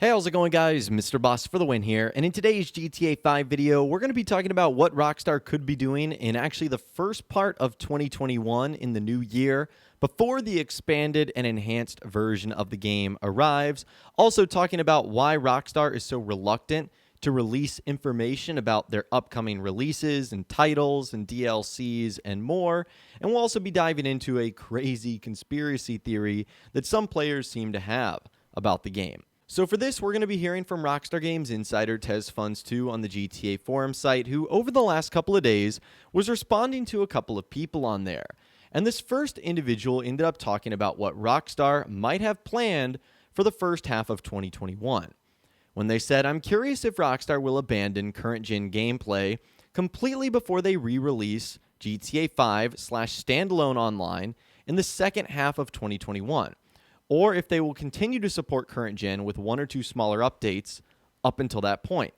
Hey, how's it going, guys? Mr. Boss for the win here, and in today's GTA 5 video, we're going to be talking about what Rockstar could be doing in actually the first part of 2021 in the new year, before the expanded and enhanced version of the game arrives. Also talking about why Rockstar is so reluctant to release information about their upcoming releases and titles and DLCs and more. And we'll also be diving into a crazy conspiracy theory that some players seem to have about the game. So for this, we're going to be hearing from Rockstar Games Insider Tezfunz2 on the GTA forum site, who over the last couple of days was responding to a couple of people on there. And this first individual ended up talking about what Rockstar might have planned for the first half of 2021. When they said, "I'm curious if Rockstar will abandon current-gen gameplay completely before they re-release GTA 5/standalone online in the second half of 2021. Or if they will continue to support current gen with one or two smaller updates up until that point."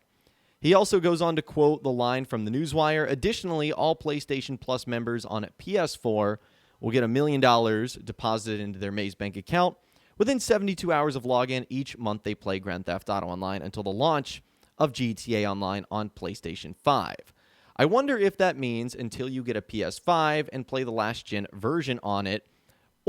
He also goes on to quote the line from the Newswire, "Additionally, all PlayStation Plus members on PS4 will get $1 million deposited into their Maze Bank account within 72 hours of login each month they play Grand Theft Auto Online until the launch of GTA Online on PlayStation 5. I wonder if that means until you get a PS5 and play the last-gen version on it,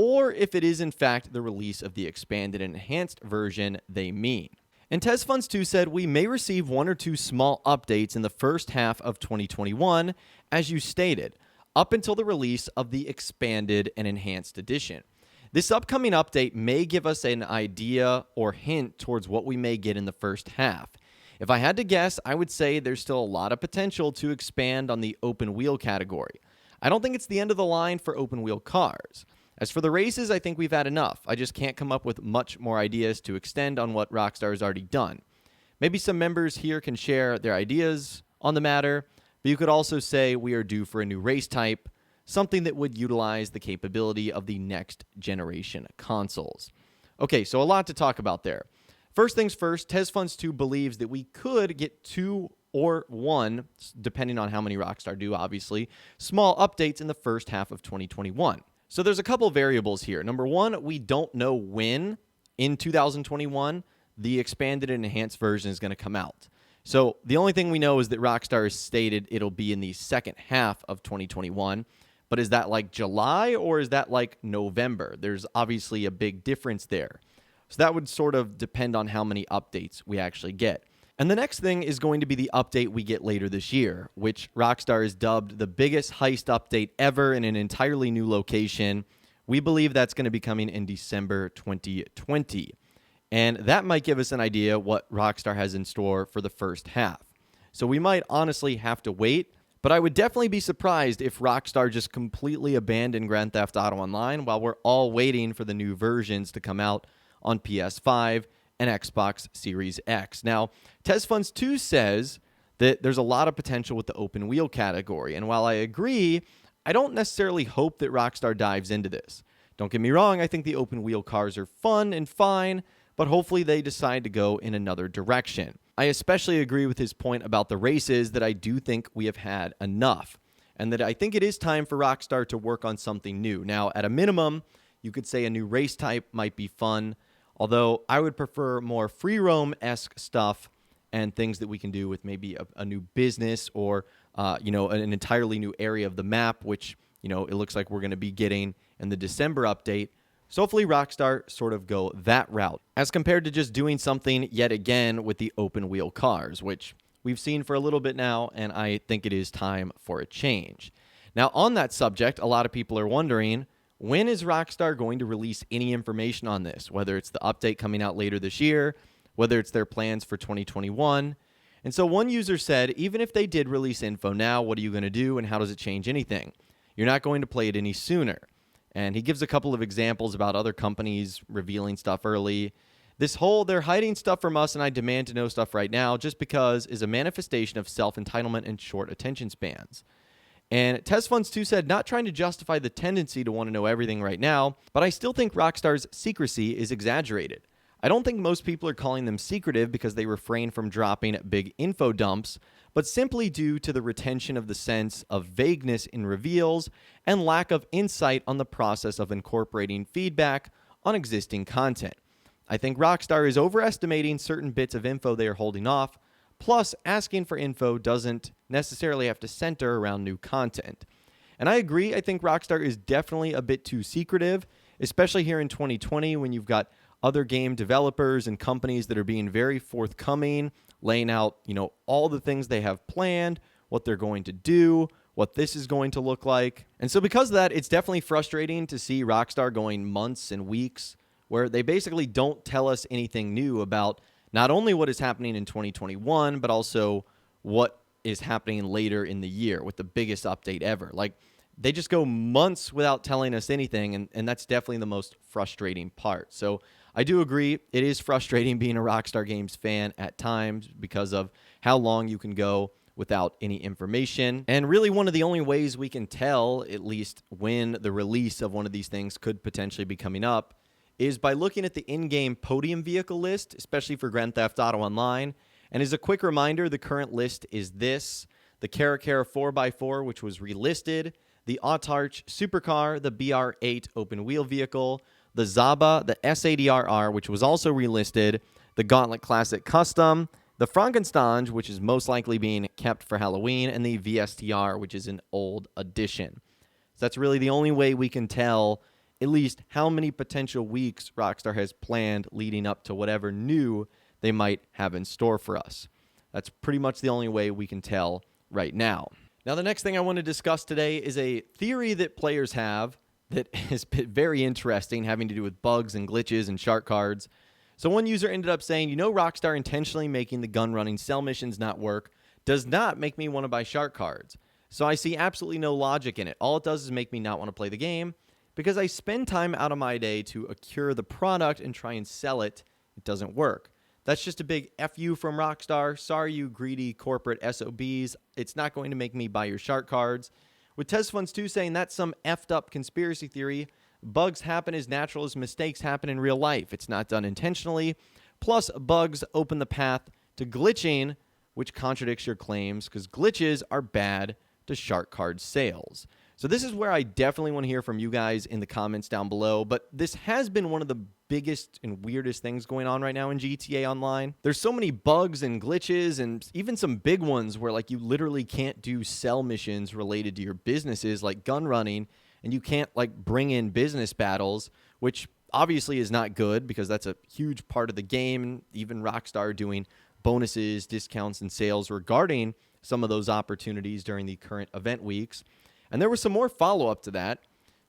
or if it is in fact the release of the expanded and enhanced version they mean." And Tezfunz2 said, "We may receive one or two small updates in the first half of 2021, as you stated, up until the release of the expanded and enhanced edition. This upcoming update may give us an idea or hint towards what we may get in the first half. If I had to guess, I would say there's still a lot of potential to expand on the open wheel category. I don't think it's the end of the line for open wheel cars. As for the races, I think we've had enough. I just can't come up with much more ideas to extend on what Rockstar has already done. Maybe some members here can share their ideas on the matter, but you could also say we are due for a new race type, something that would utilize the capability of the next generation consoles." Okay, so a lot to talk about there. First things first, Tezfunz2 believes that we could get two or one, depending on how many Rockstar do, obviously, small updates in the first half of 2021. So there's a couple variables here. Number one, we don't know when in 2021 the expanded and enhanced version is going to come out. So the only thing we know is that Rockstar has stated it'll be in the second half of 2021. But is that like July or is that like November? There's obviously a big difference there. So that would sort of depend on how many updates we actually get. And the next thing is going to be the update we get later this year, which Rockstar has dubbed the biggest heist update ever in an entirely new location. We believe that's going to be coming in December 2020. And that might give us an idea what Rockstar has in store for the first half. So we might honestly have to wait, but I would definitely be surprised if Rockstar just completely abandoned Grand Theft Auto Online while we're all waiting for the new versions to come out on PS5 and Xbox Series X. Now, Tezfunz2 says that there's a lot of potential with the open wheel category, and while I agree, I don't necessarily hope that Rockstar dives into this. Don't get me wrong, I think the open wheel cars are fun and fine, but hopefully they decide to go in another direction. I especially agree with his point about the races, that I do think we have had enough, and that I think it is time for Rockstar to work on something new. Now, at a minimum, you could say a new race type might be fun, although I would prefer more free roam-esque stuff and things that we can do with maybe a new business or, an entirely new area of the map, which, it looks like we're going to be getting in the December update. So hopefully Rockstar sort of go that route, as compared to just doing something yet again with the open wheel cars, which we've seen for a little bit now, and I think it is time for a change. Now, on that subject, a lot of people are wondering, when is Rockstar going to release any information on this, whether it's the update coming out later this year, whether it's their plans for 2021? And so one user said, even if they did release info now, what are you going to do and how does it change anything? You're not going to play it any sooner. And he gives a couple of examples about other companies revealing stuff early. This whole "they're hiding stuff from us and I demand to know stuff right now just because" is a manifestation of self-entitlement and short attention spans. And Tezfunz2 said, "Not trying to justify the tendency to want to know everything right now, but I still think Rockstar's secrecy is exaggerated. I don't think most people are calling them secretive because they refrain from dropping big info dumps, but simply due to the retention of the sense of vagueness in reveals and lack of insight on the process of incorporating feedback on existing content. I think Rockstar is overestimating certain bits of info they are holding off, plus asking for info doesn't necessarily have to center around new content. And I agree, I think Rockstar is definitely a bit too secretive, especially here in 2020 when you've got other game developers and companies that are being very forthcoming, laying out, all the things they have planned, what they're going to do, what this is going to look like. And so because of that, it's definitely frustrating to see Rockstar going months and weeks where they basically don't tell us anything new about not only what is happening in 2021, but also what is happening later in the year with the biggest update ever. Like, they just go months without telling us anything, and that's definitely the most frustrating part. So I do agree, it is frustrating being a Rockstar Games fan at times because of how long you can go without any information. And really one of the only ways we can tell, at least when the release of one of these things could potentially be coming up, is by looking at the in-game podium vehicle list, especially for Grand Theft Auto Online. And as a quick reminder, the current list is this: the Caracara 4x4, which was relisted, the Autarch Supercar, the BR8 open-wheel vehicle, the Zaba, the S80RR, which was also relisted, the Gauntlet Classic Custom, the Frankenstein, which is most likely being kept for Halloween, and the VSTR, which is an old edition. So that's really the only way we can tell at least how many potential weeks Rockstar has planned leading up to whatever new they might have in store for us. That's pretty much the only way we can tell right now. Now, the next thing I want to discuss today is a theory that players have that has been very interesting, having to do with bugs and glitches and shark cards. So one user ended up saying, Rockstar intentionally making the gun running cell missions not work does not make me want to buy shark cards. So I see absolutely no logic in it. All it does is make me not want to play the game because I spend time out of my day to accrue the product and try and sell it. It doesn't work. That's just a big FU from Rockstar. Sorry, you greedy corporate SOBs. It's not going to make me buy your shark cards. With Tezfunz2 saying that's some effed up conspiracy theory. Bugs happen as natural as mistakes happen in real life. It's not done intentionally. Plus, bugs open the path to glitching, which contradicts your claims because glitches are bad to shark card sales. So this is where I definitely want to hear from you guys in the comments down below. But this has been one of the biggest and weirdest things going on right now in GTA Online. There's so many bugs and glitches and even some big ones where like you literally can't do sell missions related to your businesses like gun running, and you can't like bring in business battles, which obviously is not good because that's a huge part of the game. Even Rockstar doing bonuses, discounts, and sales regarding some of those opportunities during the current event weeks. And there was some more follow-up to that.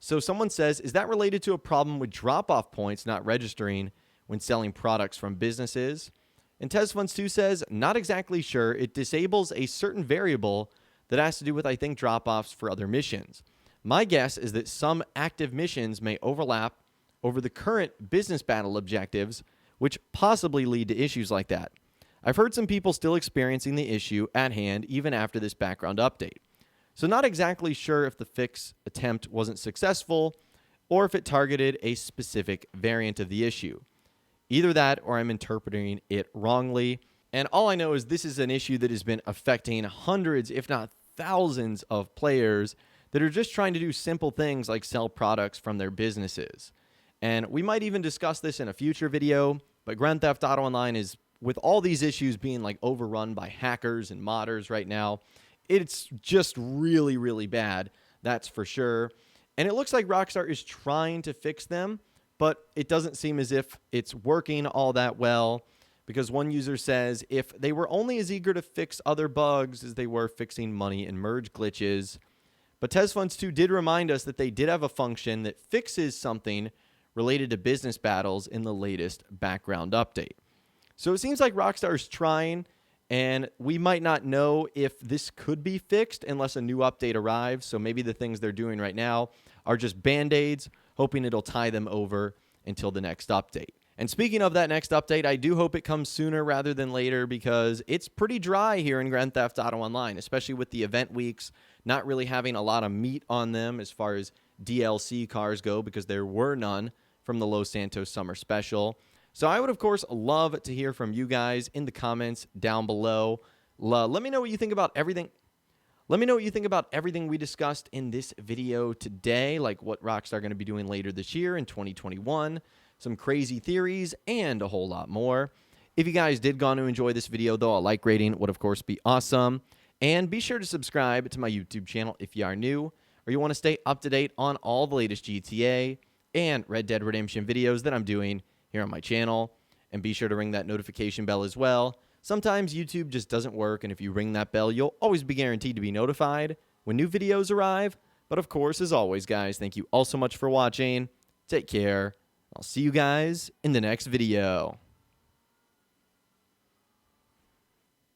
So someone says, is that related to a problem with drop-off points not registering when selling products from businesses? And Tezfunz2 says, not exactly sure. It disables a certain variable that has to do with, I think, drop-offs for other missions. My guess is that some active missions may overlap over the current business battle objectives, which possibly lead to issues like that. I've heard some people still experiencing the issue at hand even after this background update. So not exactly sure if the fix attempt wasn't successful or if it targeted a specific variant of the issue. Either that or I'm interpreting it wrongly. And all I know is this is an issue that has been affecting hundreds, if not thousands of players that are just trying to do simple things like sell products from their businesses. And we might even discuss this in a future video, but Grand Theft Auto Online is, with all these issues being like overrun by hackers and modders right now, it's just really, really bad. That's for sure. And it looks like Rockstar is trying to fix them, but it doesn't seem as if it's working all that well, because one user says if they were only as eager to fix other bugs as they were fixing money and merge glitches. But Tezfunz2 did remind us that they did have a function that fixes something related to business battles in the latest background update. So it seems like Rockstar is trying, and we might not know if this could be fixed unless a new update arrives. So maybe the things they're doing right now are just Band-Aids, hoping it'll tie them over until the next update. And speaking of that next update, I do hope it comes sooner rather than later because it's pretty dry here in Grand Theft Auto Online, especially with the event weeks not really having a lot of meat on them as far as DLC cars go because there were none from the Los Santos Summer Special. So I would, of course, love to hear from you guys in the comments down below. Let me know what you think about everything. Let me know what you think about everything we discussed in this video today, like what Rockstar are going to be doing later this year in 2021. some crazy theories, and a whole lot more. If you guys did go on to enjoy this video, though, a like rating would, of course, be awesome. And be sure to subscribe to my YouTube channel if you are new, or you want to stay up to date on all the latest GTA and Red Dead Redemption videos that I'm doing here on my channel. And be sure to ring that notification bell as well. Sometimes YouTube just doesn't work, and if you ring that bell, you'll always be guaranteed to be notified when new videos arrive. But of course, as always, guys, thank you all so much for watching. Take care. I'll see you guys in the next video.